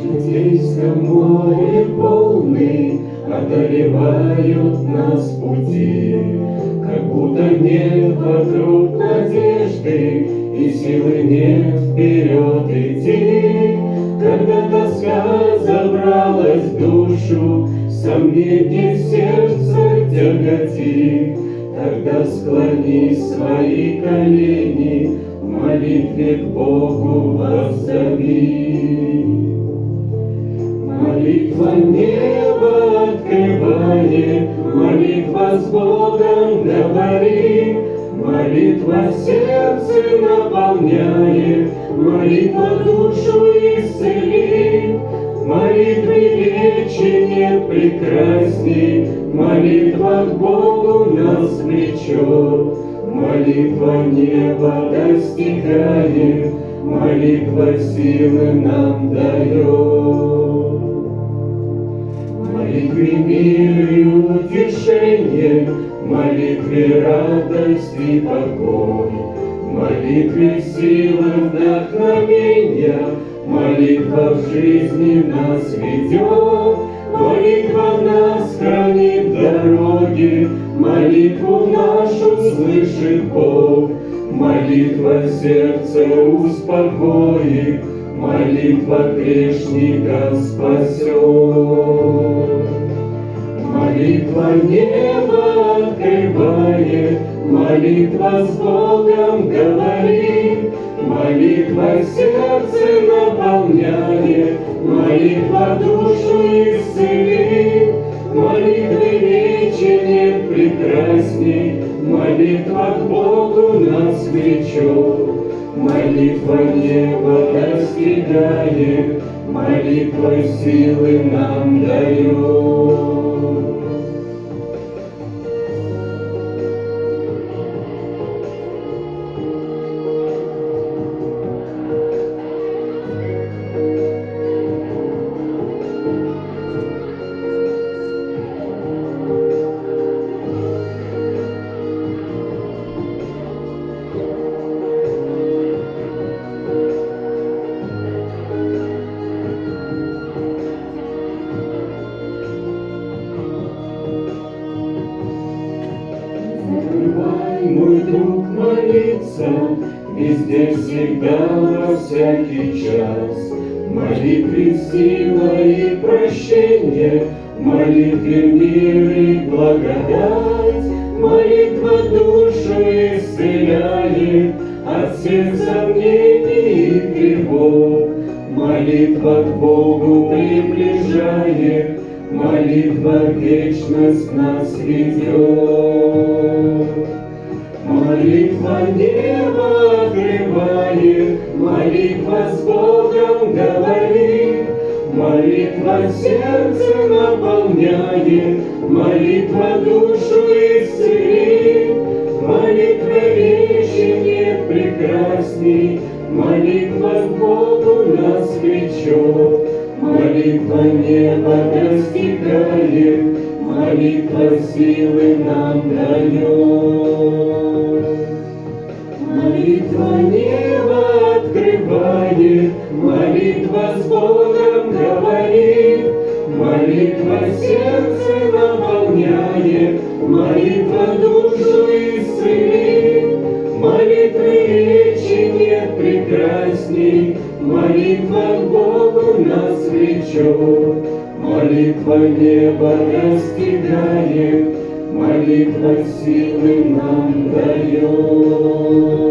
житейском море волны одолевают нас пути, как будто нет вокруг надежды и силы нет вперед идти. Когда тоска забралась в душу, сомнение сердце тяготит, тогда склони свои колени, в молитве к Богу воззови. Молитва небо открывает, молитва с Богом говори, молитва сердце наполняет, молитва душу исцелит. Молитвы речи нет прекрасней, молитва к Богу нас влечет, молитва неба достигает, молитва силы нам дает. Молитве мир и утешение, молитве радость и покой, молитве сила вдохновения, молитва в жизни нас ведет, молитва нас хранит в дороге, молитву нашу слышит Бог, молитва сердце успокоит, молитва грешника спасет. Молитва небо открывает, молитва с Богом говорит, молитва сердце наполняет, молитва душу исцелит. Молитвы речи нет прекрасней, молитва к Богу нас влечет, молитва неба достигает, молитва силы нам дает. Мой друг, молиться везде, всегда, во всякий час. В молитве сила и прощение, в молитве мир и благодать. Молитва душу исцеляет от всех сомнений и тревог. Молитва к Богу приближает, молитва в вечность нас ведет. Молитва небо открывает, молитва с Богом говорит, молитва сердце наполняет, молитва душу исцелит. Молитва речи нет прекрасней, молитва к Богу нас влечет, молитва неба достигает, молитва силы нам дает. Молитва небо открывает, молитва с Богом говорит, молитва сердце наполняет, молитва душу исцелит. Молитвы речи нет прекрасней, молитва к Богу нас влечет, молитва неба достигает, молитва силы нам дает.